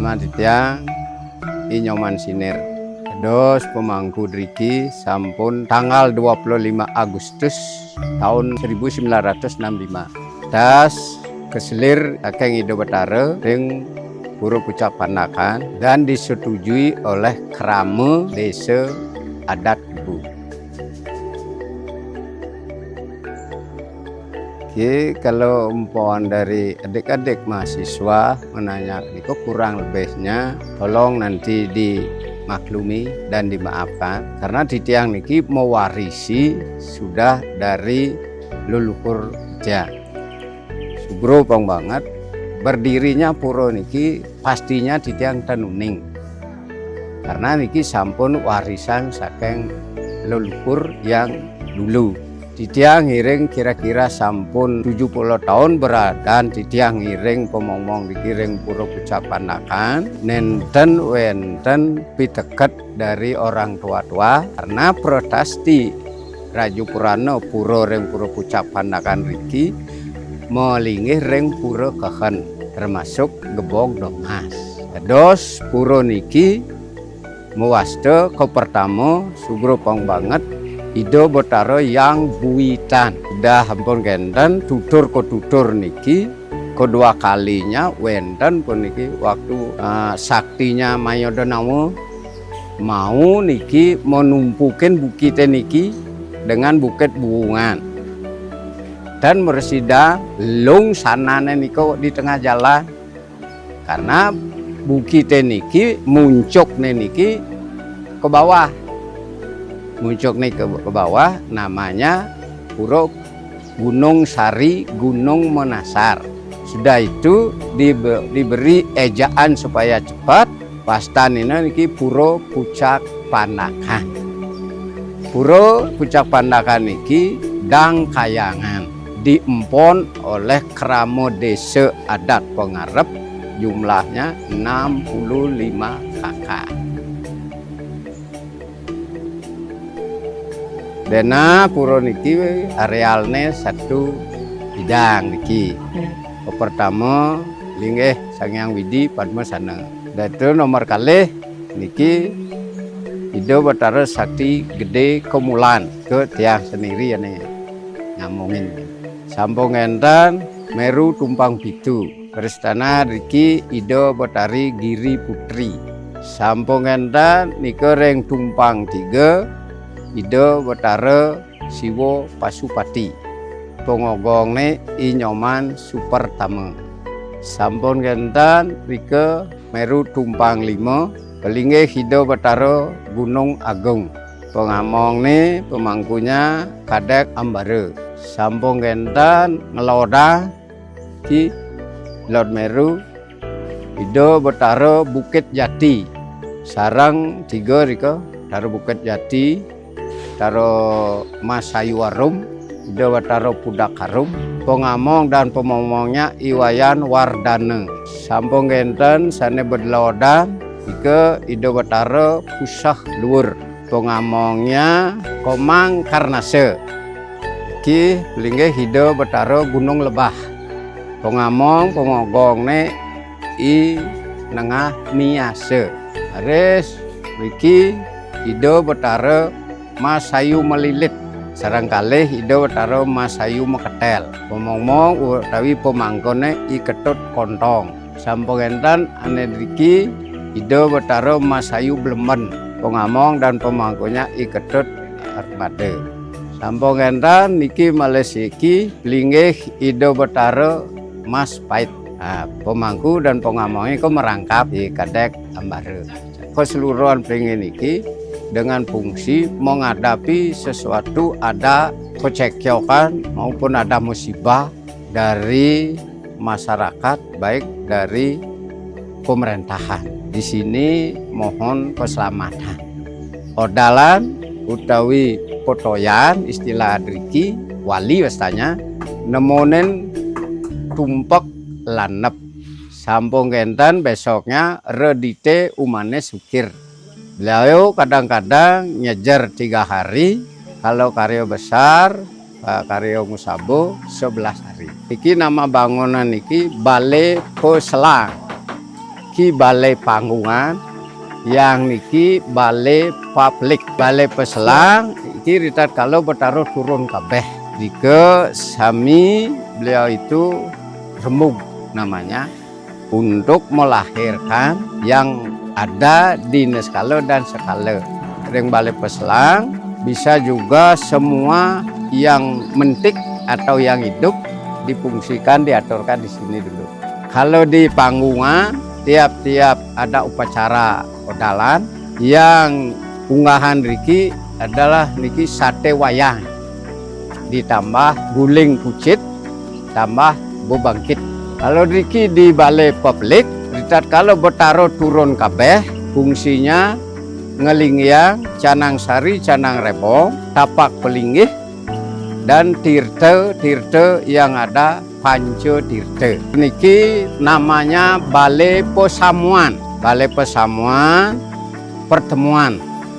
nama titiang Inyoman Sinir. Dos pemangku driki sampun tanggal 25 Agustus tahun 1965. Das keselir akeng Ido Betara ring Pura Pucak Pandakan dan disetujui oleh Krama Desa Adat Ibu. Oke, kalau umpauan dari adik-adik mahasiswa menanya, itu kurang lebihnya tolong nanti dimaklumi dan dimaafkan karena titiang niki mewarisi sudah dari leluhur dia. Sugro pang banget berdirinya pura niki pastinya titiang tenuning karena niki sampun warisan saking leluhur yang dulu. Titiang ngiring kira-kira sampun 70 tahun dan titiang ngiring pemomong dikiring Pura Pucak Pandakan nenten wenten piteket dari orang tua-tua karena protesti Raju Purana pura ring Pura Pucak Pandakan riki melinggih ring pura kehen termasuk Gebog Domas. Dos pura niki muwaste ke pertama sugro pang banget Ido Betara yang buitan. Dah ampun genten tutur ko tutur niki kedua kalinya wenten pun niki waktu saktinya Mayodanawa mau niki menumpukin bukit niki dengan bukit Buungan dan meresida lung sanane niko di tengah jalan karena bukit niki muncuk niki ke bawah. Muncul nih ke bawah namanya Pura Gunung Sari Gunung Menasar. Sudah itu diberi ejaan supaya cepat. Pastan ini Pura Pucak Pandakan. Pura Pucak Pandakan niki dang kayangan diempon oleh Krama Desa Adat Pengarep jumlahnya 65 kakak. Dena pura niki arealnya satu bidang niki. Pertama linggih Sangyang Widi Padma Sana. Datu nomor kalih niki Ido Betara Sakti Gede Kemulan ke tiang sendiri ya nih nyambungin. Sambung enten Meru Tumpang Pitu. Kristana riki Ido Betari Giri Putri. Sambung enten nike ring Tumpang 3 Ido Betara Siwo Pasupati. Pengogong ne Inyoman Supertama. Sampun genten rike Meru Tumpang 5 Pelinggih Ido Betara Gunung Agung. Pengamong ne pemangkunya Kadek Ambare. Sampun genten ngeloda ki Lord Meru Ido Betara Bukit Jati. Sarang 3 rike Taro Bukit Jati Taro Mas Sayu Warum, Ido Betara Pudak Harum, pengamong dan pemomongnya Iwayan Wardana. Sampung genten sane bedlodan ike Ido Betara Pusah Luhur, pengamongnya Komang Karnase. Ki linggih Ido Betara Gunung Lebah. Pengamong pengogong ne I Nengah Miase. Ares Riki Ido Betara Mas Sayu Melilit. Sarang kalih Ido Betara Mas Sayu Meketel. Pomong-mong utawi pemangkone I Ketut Kontong. Sampung enten ane riki Ido Betara Mas Sayu Blemen. Pengamong dan pemangkunya I Ketut Armade. Sampung enten niki Malesiki linggih Ido Betara Mas Pait. Pemangku dan pengamongnya itu merangkap di Kadek Ambare. Keseluruhan pengen niki dengan fungsi menghadapi sesuatu ada kecekcokan maupun ada musibah dari masyarakat baik dari pemerintahan. Di sini mohon keselamatan. Odalan utawi potoyan istilah adriki wali wastanya nemonen tumpek lanep. Sampung genten besoknya redite umane sukir. Beliau kadang-kadang nyejer 3 hari, kalau karya besar, karya musabo 11 hari. Iki nama bangunan iki Balai Peselang. niki balai panggungan, yang niki balai publik. Balai peselang iki ritat kalau bertaruh turun kabeh. Jika sami beliau itu remug namanya untuk melahirkan yang ada di Neskala dan Sekala. Ring balai peselang bisa juga semua yang mentik atau yang hidup difungsikan, diaturkan di sini dulu. Kalau di panggungan tiap-tiap ada upacara odalan, yang unggahan riki adalah niki sate wayang ditambah guling pucit tambah bobangkit. Kalau riki di balai publik ritat kalau bertaruh turun kabeh, fungsinya ngelingyang, canang sari, canang rebong, tapak pelinggih, dan tirte yang ada panco tirte. Niki namanya balai pesamuan. Balai pesamuan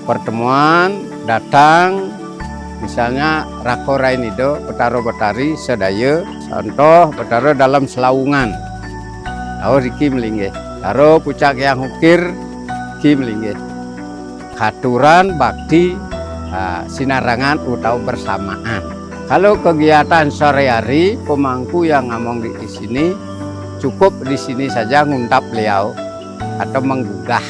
pertemuan datang misalnya rakora ini do betaro betari sedaya contoh betaro dalam selawungan. Tahu riki melinggih. Taro pucak yang ukir ki melinggih. Katuran bakti sinarangan utau bersamaan. Kalau kegiatan sore hari pemangku yang ngomong di sini cukup di sini saja nguntap beliau atau menggugah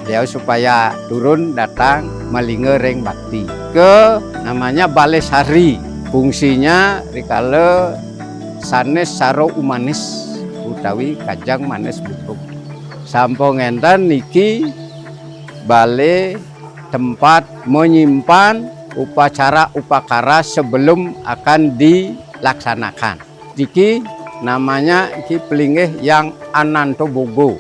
beliau supaya turun datang melinge ring bakti. Ke namanya balai sari, fungsinya rikala sanes saro umanis utawi kajang manis butuh. Sampung enten niki balai tempat menyimpan upacara sebelum akan dilaksanakan. Iki namanya iki pelinggih yang Ananto Bogo.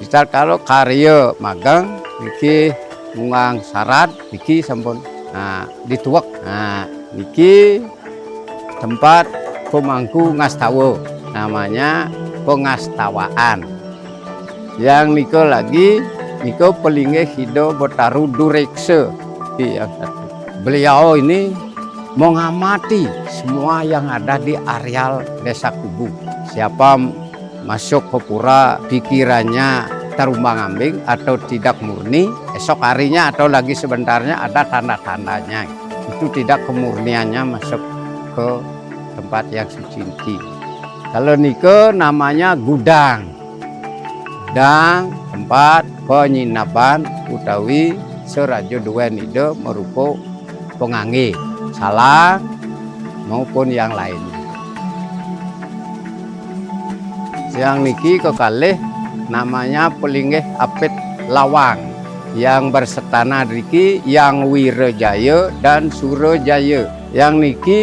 Misal kalau karya magang iki mungang syarat iki sampun dituak. Niki tempat pemangku ngastawa namanya pengastawaan. Yang niko lagi niko pelinggih hido bertaruh durekse. Yang satu. Beliau ini mengamati semua yang ada di areal Desa Kubu. Siapa masuk ke pura pikirannya terumbang ambing atau tidak murni, esok harinya atau lagi sebentarnya ada tanda-tandanya. Itu tidak kemurniannya masuk ke tempat yang suci. Kalau nike namanya gudang. Gudang tempat penyinapan utawi serajo dua nido merupakan pengangge, salang maupun yang lain. Yang niki kekalih namanya pelinggih apit lawang yang bersetana riki yang Wirajaya dan Surajaya. Yang niki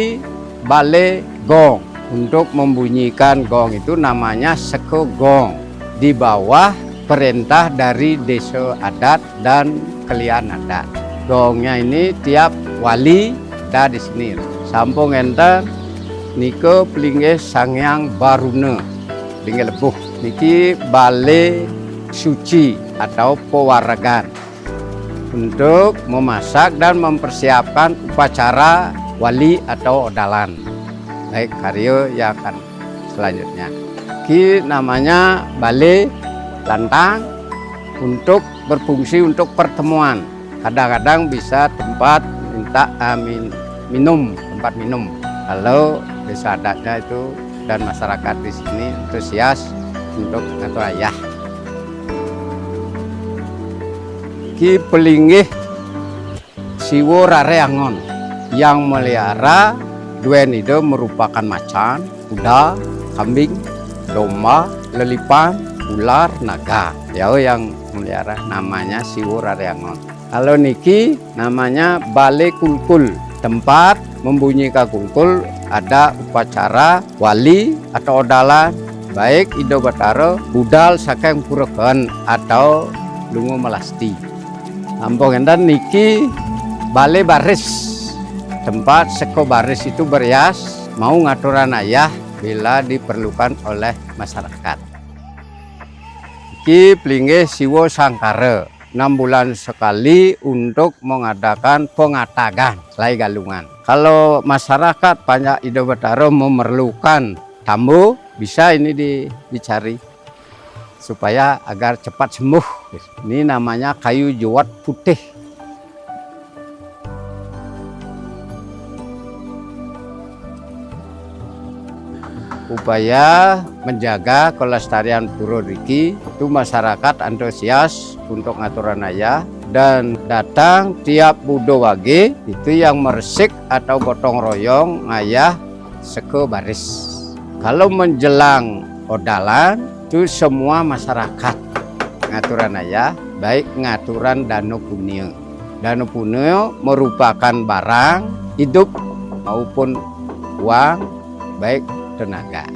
balai gong. Untuk membunyikan gong itu namanya seko gong di bawah perintah dari desa adat dan kelian adat. Gongnya ini tiap wali ada di sini. Sampung enten nike pelinggih Sangyang Baruna, pelinggih lebuh. Niki balai suci atau pewaragan untuk memasak dan mempersiapkan upacara wali atau odalan. Baik karya yang akan selanjutnya. Ki namanya balai lantang untuk berfungsi untuk pertemuan. Kadang-kadang bisa tempat minta minum, tempat minum. Kalau desa adatnya itu dan masyarakat di sini antusias untuk ngatur ayah. Ki pelinggih Siwo Rareangon yang melihara dua nido merupakan macan, kuda, kambing, domba, lelipan, ular, naga. Yang melihara namanya Siwo Rareangon. Kalau niki namanya balai kulkul, tempat membunyikan kulkul ada upacara wali atau odalan baik Ido Batara budal saking purakan atau lungo melasti. Ampung enten niki balai baris, tempat seko baris itu berias mau ngaturan ayah bila diperlukan oleh masyarakat. Iki pelinggih Siwo Sangkara 6 bulan sekali untuk mengadakan pengatagan selai galungan. Kalau masyarakat banyak Ido Batara memerlukan tamu, bisa ini dicari. supaya agar cepat sembuh. Ini namanya kayu juwat putih. Upaya menjaga kelestarian pura Riki itu masyarakat antusias untuk ngaturan ayah dan datang tiap Budo Wage itu yang meresik atau gotong royong ngayah seke baris. Kalau menjelang odalan itu semua masyarakat ngaturan ayah, baik ngaturan Dano Punio. Dano Punio merupakan barang hidup maupun uang, baik tenaga.